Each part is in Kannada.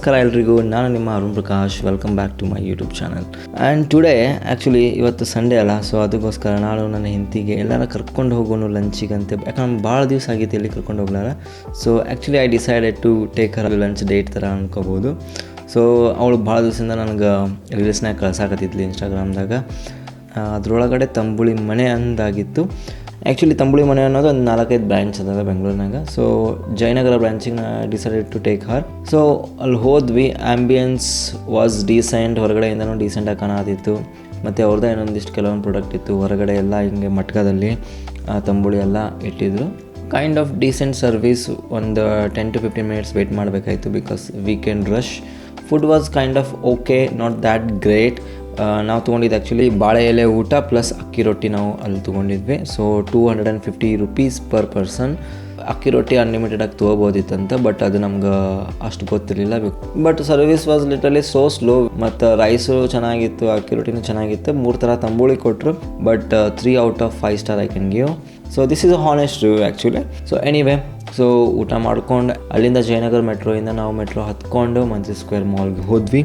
ನಮಸ್ಕಾರ ಎಲ್ರಿಗೂ, ನಾನು ನಿಮ್ಮ Arun Prakash. Welcome back to my YouTube channel. And today actually ಇವತ್ತು ಸಂಡೇ ಅಲ್ಲ, ಸೊ ಅದಕ್ಕೋಸ್ಕರ ನಾನು ನನ್ನ ಹೆಂಡತಿಗೆ ಎಲ್ಲರ ಕರ್ಕೊಂಡು ಹೋಗೋನು ಲಂಚಿಗಂತೆ. ಯಾಕಂದ್ರೆ ಭಾಳ ದಿವಸ ಆಗಿತ್ತು ಎಲ್ಲಿ ಕರ್ಕೊಂಡು ಹೋಗ್ಲಾರ. So actually I decided to take her lunch date ಥರ ಅನ್ಕೋಬೋದು. ಸೊ ಅವಳು ಭಾಳ ದಿವಸದಿಂದ ನನಗೆ ರೀಲ್ಸ್ನಾಗ ಕಳ್ಸಾಕತ್ತಿದ್ಲು ಇನ್ಸ್ಟಾಗ್ರಾಮ್ದಾಗ. ಅದರೊಳಗಡೆ ತಂಬುಳಿ ಮನೆ ಅಂದಾಗಿತ್ತು. ಆ್ಯಕ್ಚುಲಿ ತಂಬುಳಿ ಮನೆ ಅನ್ನೋದು ಒಂದು 4-5 ಬ್ರ್ಯಾಂಚ್ ಅದ ಬೆಂಗಳೂರಿನಾಗ. ಸೊ ಜಯನಗರ ಬ್ರ್ಯಾಂಚಿಗೆ ನಾ decided to take her. So ಅಲ್ಲಿ ಹೋದ್ವಿ. ಆ್ಯಂಬಿಯನ್ಸ್ ವಾಸ್ ಡೀಸೆಂಟ್, ಹೊರಗಡೆಯಿಂದನೂ ಡೀಸೆಂಟಾಗಿ ಕಾಣತಿತ್ತು. ಮತ್ತು ಅವ್ರದ್ದೇ ಇನ್ನೊಂದಿಷ್ಟು ಕೆಲವೊಂದು ಪ್ರಾಡಕ್ಟ್ ಇತ್ತು. ಹೊರಗಡೆ ಎಲ್ಲ ಹಿಂಗೆ ಮಟ್ಕದಲ್ಲಿ ತಂಬುಳಿ ಎಲ್ಲ ಇಟ್ಟಿದ್ರು. Kind of decent service. ಒಂದು 10 to 15 minutes ವೆಯ್ಟ್ ಮಾಡಬೇಕಾಯಿತು because weekend rush. Food was kind of okay, not that great. ನಾವು ತೊಗೊಂಡಿದ್ದು ಆ್ಯಕ್ಚುಲಿ ಬಾಳೆ ಎಲೆ ಊಟ ಪ್ಲಸ್ ಅಕ್ಕಿ ರೊಟ್ಟಿ ನಾವು ಅಲ್ಲಿ ತೊಗೊಂಡಿದ್ವಿ. So 250 rupees per person. ಅಕ್ಕಿ ರೊಟ್ಟಿ ಅನ್ಲಿಮಿಟೆಡಾಗಿ ತೊಗೋಬೋದಿತ್ತಂತ, ಬಟ್ ಅದು ನಮ್ಗೆ ಅಷ್ಟು ಗೊತ್ತಿರಲಿಲ್ಲ. But service was literally so slow. ಮತ್ತು ರೈಸು ಚೆನ್ನಾಗಿತ್ತು, ಅಕ್ಕಿ ರೊಟ್ಟಿನೂ ಚೆನ್ನಾಗಿತ್ತು. 3 ಥರ ತಂಬುಳಿ ಕೊಟ್ಟರು, but 3 out of 5 star I can give. So this is a honest review actually. So anyway, so ಊಟ ಮಾಡ್ಕೊಂಡು ಅಲ್ಲಿಂದ ಜಯನಗರ ಮೆಟ್ರೋಯಿಂದ ನಾವು ಮೆಟ್ರೋ ಹತ್ಕೊಂಡು ಮಂತ್ರಿ ಸ್ಕ್ವೇರ್ ಮಾಲ್ಗೆ ಹೋದ್ವಿ.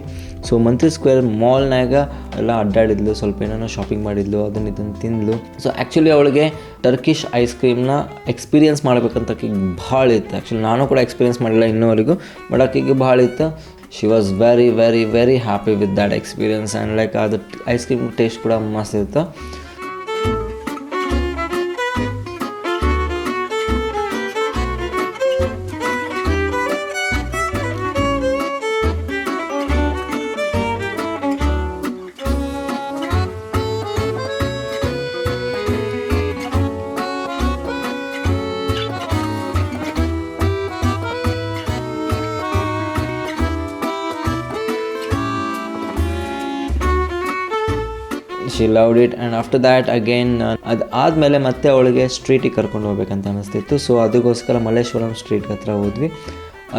ಸೊ ಮಂತ್ರಿ ಸ್ಕ್ವೇರ್ ಮಾಲ್ನಾಗ ಎಲ್ಲ ಅಡ್ಡಾಡಿದ್ಲು, ಸ್ವಲ್ಪ ಏನೋ ಶಾಪಿಂಗ್ ಮಾಡಿದ್ಲು, ಇದನ್ನು ತಿಂದ್ಲು. ಸೊ ಆ್ಯಕ್ಚುಲಿ ಅವಳಿಗೆ ಟರ್ಕಿಶ್ ಐಸ್ ಕ್ರೀಮ್ನ ಎಕ್ಸ್ಪೀರಿಯನ್ಸ್ ಮಾಡ್ಬೇಕಂತ ಆಕೆಗೆ ಭಾಳ ಇತ್ತು. ಆ್ಯಕ್ಚುಲಿ ನಾನು ಕೂಡ ಎಕ್ಸ್ಪೀರಿಯನ್ಸ್ ಮಾಡಿಲ್ಲ ಇನ್ನೂವರೆಗೂ, ಬಟ್ ಆಕೆಗೆ ಭಾಳ ಇತ್ತು. She was very very very happy with that experience. And like ಅದು ಐಸ್ ಕ್ರೀಮ್ ಟೇಸ್ಟ್ ಕೂಡ ಮಸ್ತ್ ಇತ್ತು. She loved it. And after that again ಅದು ಆದಮೇಲೆ ಮತ್ತೆ ಅವಳಿಗೆ ಸ್ಟ್ರೀಟಿಗೆ ಕರ್ಕೊಂಡು ಹೋಗ್ಬೇಕಂತ ಅನ್ನಿಸ್ತಿತ್ತು. ಸೊ ಅದಕ್ಕೋಸ್ಕರ ಮಲ್ಲೇಶ್ವರಂ ಸ್ಟ್ರೀಟ್ ಹತ್ರ ಹೋದ್ವಿ.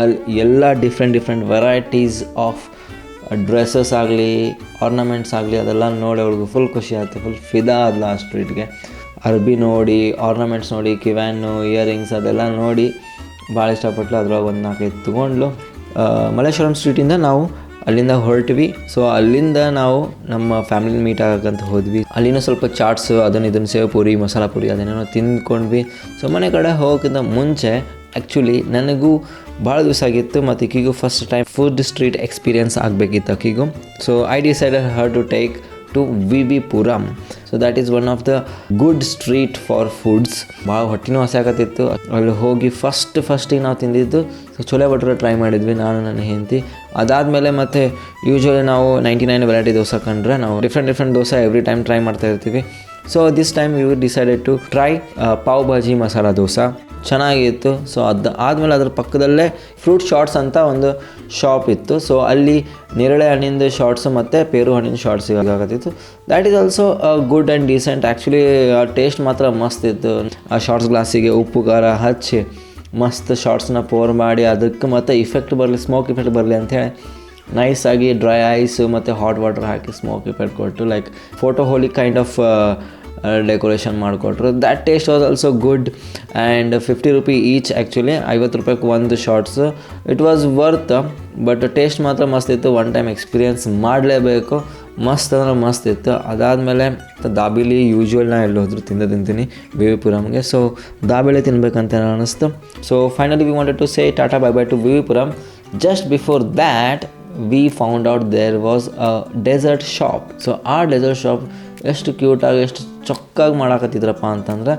ಅಲ್ಲಿ ಎಲ್ಲ ಡಿಫ್ರೆಂಟ್ ವೆರೈಟೀಸ್ ಆಫ್ ಡ್ರೆಸ್ಸಸ್ ಆಗಲಿ, ಆರ್ನಮೆಂಟ್ಸ್ ಆಗಲಿ, ಅದೆಲ್ಲ ನೋಡಿ ಅವಳಿಗೆ ಫುಲ್ ಖುಷಿ ಆಯಿತು. ಫುಲ್ ಫಿದಾ ಆದ್ಲ ಆ ಸ್ಟ್ರೀಟ್ಗೆ. ಅರ್ಬಿ ನೋಡಿ, ಆರ್ನಮೆಂಟ್ಸ್ ನೋಡಿ, ಕಿವ್ಯಾನು, ಇಯರಿಂಗ್ಸ್ ಅದೆಲ್ಲ ನೋಡಿ ಭಾಳ ಇಷ್ಟಪಟ್ಲು. ಅದ್ರೊಳಗೆ ಒಂದು 4-5 ತೊಗೊಂಡ್ಲು. ಮಲ್ಲೇಶ್ವರಂ ಸ್ಟ್ರೀಟಿಂದ ನಾವು ಅಲ್ಲಿಂದ ಹೊರಟ್ವಿ. ಸೊ ಅಲ್ಲಿಂದ ನಾವು ನಮ್ಮ ಫ್ಯಾಮಿಲಿ ಮೀಟ್ ಆಗಕ್ಕಂತ ಹೋದ್ವಿ. ಅಲ್ಲಿನೂ ಸ್ವಲ್ಪ ಚಾಟ್ಸು, ಇದನ್ನು ಸೇವ್ ಪೂರಿ, ಮಸಾಲ ಪೂರಿ ಅದನ್ನೇನೋ ತಿಂದ್ಕೊಂಡ್ವಿ. ಸೊ ಮನೆ ಕಡೆ ಹೋಗೋಕ್ಕಿಂತ ಮುಂಚೆ ಆ್ಯಕ್ಚುಲಿ ನನಗೂ ಭಾಳ ದಿವಸ ಆಗಿತ್ತು, ಮತ್ತು ಈಕಿಗೂ first time food street experience ಆಗಬೇಕಿತ್ತು ಆಕಿಗೂ. So I decided her to take to V Puram. So that is one of the good street for foods. ಭಾಳ ಹೊಟ್ಟೆನೂ ಹಸಿ ಆಗತ್ತಿತ್ತು. ಅಲ್ಲಿ ಹೋಗಿ ಫಸ್ಟಿಗೆ ನಾವು ತಿಂದಿದ್ದು ಚೋಲೆ ಭಟೂರೆ ಟ್ರೈ ಮಾಡಿದ್ವಿ, ನಾನು ನನ್ನ ಹೆಂಡತಿ. ಅದಾದಮೇಲೆ ಮತ್ತು ಯೂಶ್ವಲಿ ನಾವು 99 ವೆರೈಟಿ ದೋಸೆ ಕಂಡ್ರೆ ನಾವು different dosa every time try ಮಾಡ್ತಾ ಇರ್ತೀವಿ. So this time we decided to try pav bhaji masala dosa. ಚೆನ್ನಾಗಿತ್ತು. ಸೊ ಅದು ಆದಮೇಲೆ ಅದ್ರ ಪಕ್ಕದಲ್ಲೇ ಫ್ರೂಟ್ ಶಾರ್ಟ್ಸ್ ಅಂತ ಒಂದು ಶಾಪ್ ಇತ್ತು. ಸೊ ಅಲ್ಲಿ ನೇರಳೆ ಹಣ್ಣಿಂದು ಶಾರ್ಟ್ಸು ಮತ್ತು ಪೇರು ಹಣ್ಣಿನ ಶಾರ್ಟ್ಸ್ ಸಿಗಾಕತ್ತಿತ್ತು. That is also good and decent. Actually ಆ ಟೇಸ್ಟ್ ಮಾತ್ರ ಮಸ್ತ್ ಇತ್ತು. ಆ ಶಾರ್ಟ್ಸ್ ಗ್ಲಾಸಿಗೆ ಉಪ್ಪು ಖಾರ ಹಚ್ಚಿ ಮಸ್ತ್ ಶಾರ್ಟ್ಸ್ನ ಪೋರ್ ಮಾಡಿ ಅದಕ್ಕೆ ಮತ್ತು ಇಫೆಕ್ಟ್ ಬರಲಿ, ಸ್ಮೋಕ್ ಇಫೆಕ್ಟ್ ಬರಲಿ ಅಂಥೇಳಿ ನೈಸಾಗಿ ಡ್ರೈ ಐಸು ಮತ್ತು ಹಾಟ್ ವಾಟರ್ ಹಾಕಿ ಸ್ಮೋಕ್ ಇಫೆಕ್ಟ್ ಕೊಟ್ಟು ಲೈಕ್ ಫೋಟೋ ಹೋಲಿ ಕೈಂಡ್ ಆಫ್ ಡೆಕೋರೇಷನ್ ಮಾಡಿಕೊಟ್ರು. That taste was also good. And 50 rupees each. Actually 50 ರೂಪಾಯಿಗೆ ಒಂದು shots. It was worth. But taste ಮಾತ್ರ ಮಸ್ತ್ ಇತ್ತು. ಒನ್ ಟೈಮ್ ಎಕ್ಸ್ಪೀರಿಯನ್ಸ್ ಮಾಡಲೇಬೇಕು. ಮಸ್ತ್ ಅಂದ್ರೆ ಮಸ್ತ್ ಇತ್ತು. ಅದಾದಮೇಲೆ ದಾಬೇಲಿ ಯೂಶ್ವಲ್ ನಾ ಎಲ್ಲಿ ಹೋದ್ರು ತಿಂತೀನಿ ವಿ ಪುರಮ್ಗೆ. ಸೊ ದಾಬೇಲಿ ತಿನ್ಬೇಕಂತ ಅನ್ನಿಸ್ತು. So finally we wanted to say tata bye bye to V Puram. Just before that we found out there was a dessert shop. So ಆ ಡೆಸರ್ಟ್ ಶಾಪ್ ಎಷ್ಟು ಕ್ಯೂಟಾಗಿ, ಎಷ್ಟು ಚೊಕ್ಕಾಗಿ ಮಾಡಾಕತ್ತಿದ್ರಪ್ಪ ಅಂತಂದ್ರೆ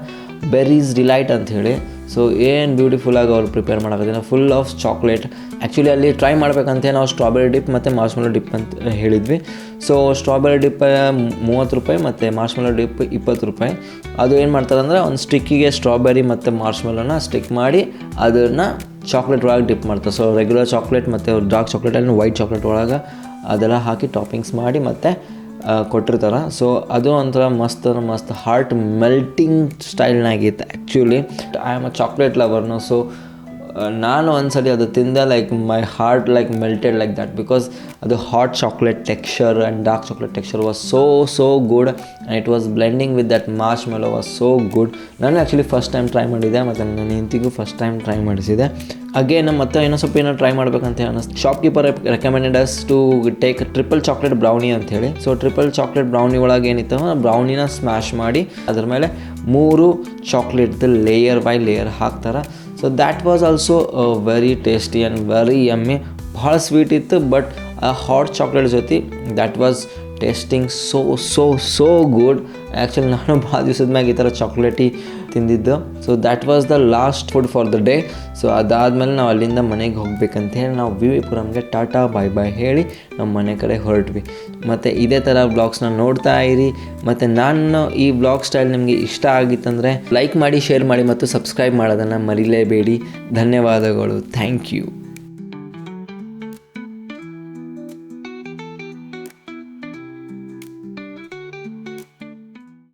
ಬೆರೀಸ್ ಡಿಲೈಟ್ ಅಂಥೇಳಿ. ಸೊ ಏನು ಬ್ಯೂಟಿಫುಲ್ಲಾಗಿ ಅವ್ರು ಪ್ರಿಪೇರ್ ಮಾಡಾಕತ್ತಿದ್ರು, ಫುಲ್ ಆಫ್ ಚಾಕ್ಲೇಟ್. ಆ್ಯಕ್ಚುಲಿ ಅಲ್ಲಿ ಟ್ರೈ ಮಾಡ್ಬೇಕಂತ ನಾವು ಸ್ಟ್ರಾಬೆರಿ ಡಿಪ್ ಮತ್ತು ಮಾರ್ಶ್ಮೆಲೋ ಡಿಪ್ ಅಂತ ಹೇಳಿದ್ವಿ. ಸೊ ಸ್ಟ್ರಾಬೆರಿ ಡಿಪ್ 30 ರೂಪಾಯಿ ಮತ್ತು ಮಾರ್ಶ್ಮೆಲೋ ಡಿಪ್ 20 ರೂಪಾಯಿ. ಅದು ಏನು ಮಾಡ್ತಾರೆ ಅಂದರೆ ಒಂದು ಸ್ಟಿಕ್ಕಿಗೆ ಸ್ಟ್ರಾಬೆರಿ ಮತ್ತು ಮಾರ್ಶ್ಮೆಲೋನ ಸ್ಟಿಕ್ ಮಾಡಿ ಅದನ್ನು ಚಾಕ್ಲೇಟ್ ಒಳಗೆ ಡಿಪ್ ಮಾಡ್ತಾರೆ. ಸೊ ರೆಗ್ಯುಲರ್ ಚಾಕ್ಲೇಟ್ ಮತ್ತು ಡಾರ್ಕ್ ಚಾಕ್ಲೇಟಲ್ಲಿ ವೈಟ್ ಚಾಕ್ಲೇಟ್ ಒಳಗೆ ಅದೆಲ್ಲ ಹಾಕಿ ಟಾಪಿಂಗ್ಸ್ ಮಾಡಿ ಮತ್ತು ಕೊಟ್ಟಿರ್ತಾರೆ. ಸೊ ಅದು ಒಂಥರ ಮಸ್ತ್ ಹಾರ್ಟ್ ಮೆಲ್ಟಿಂಗ್ ಸ್ಟೈಲ್ನಾಗಿತ್ತು actually. I am a chocolate ಲವರ್ನು. ಸೊ ನಾನು ಒಂದ್ಸಲಿ ಅದು ತಿಂದೆ, like my heart like melted like that. Because ಅದು hot chocolate texture and dark chocolate texture was so good and it was blending with that marshmallow was so good. ನಾನು ಆ್ಯಕ್ಚುಲಿ ಫಸ್ಟ್ ಟೈಮ್ ಟ್ರೈ ಮಾಡಿದ್ದೆ ಮತ್ತು ನನ್ನ ಹೆಂಡತಿಗೂ ಫಸ್ಟ್ ಟೈಮ್ ಟ್ರೈ ಮಾಡಿಸಿದೆ. ಅಗೇನ್ ಮತ್ತೆ ಇನ್ನೂ ಸ್ವಲ್ಪ ಏನೋ ಟ್ರೈ ಮಾಡಬೇಕಂತ ಅನ್ನಿಸ್ತು. Shopkeeper recommended us to take triple chocolate brownie ಅಂಥೇಳಿ. ಸೊ ಟ್ರಿಪಲ್ ಚಾಕ್ಲೇಟ್ ಬ್ರೌನಿ ಒಳಗೆ ಏನಿತ್ತು ಬ್ರೌನಿನ ಸ್ಮ್ಯಾಶ್ ಮಾಡಿ ಅದ್ರ ಮೇಲೆ 3 ಚಾಕ್ಲೇಟ್ದು ಲೇಯರ್ ಬೈ ಲೇಯರ್ ಹಾಕ್ತಾರೆ. So that was also very tasty and very yummy. ಭಾಳ ಸ್ವೀಟ್ ಇತ್ತು, ಬಟ್ ಆ ಹಾಟ್ ಚಾಕ್ಲೇಟ್ ಜೊತೆ that was tasting so good. Actually ನಾನು ಭಾಳ ದಿವಸದ ಮ್ಯಾಗ ಈ ಥರ ಚಾಕ್ಲೇಟಿ ತಿಂದಿದ್ದು. So that was the last food for the day. So ಅದಾದಮೇಲೆ ನಾವು ಅಲ್ಲಿಂದ ಮನೆಗೆ ಹೋಗ್ಬೇಕಂತ ಹೇಳಿ ನಾವು ವಿ ವಿ ಪುರಮ್ಗೆ ಟಾಟಾ ಬಾಯ್ ಹೇಳಿ ನಮ್ಮ ಮನೆ ಕಡೆ ಹೊರಟ್ವಿ. ಮತ್ತು ಇದೇ ಥರ ವ್ಲಾಗ್ಸ್ನ ನೋಡ್ತಾ ಇರಿ. ಮತ್ತು ನಾನು ಈ ವ್ಲಾಗ್ ಸ್ಟೈಲ್ ನಿಮಗೆ ಇಷ್ಟ ಆಗಿತ್ತಂದರೆ ಲೈಕ್ ಮಾಡಿ, ಶೇರ್ ಮಾಡಿ ಮತ್ತು ಸಬ್ಸ್ಕ್ರೈಬ್ ಮಾಡೋದನ್ನು ಮರಿಲೇಬೇಡಿ. ಧನ್ಯವಾದಗಳು. Thank you.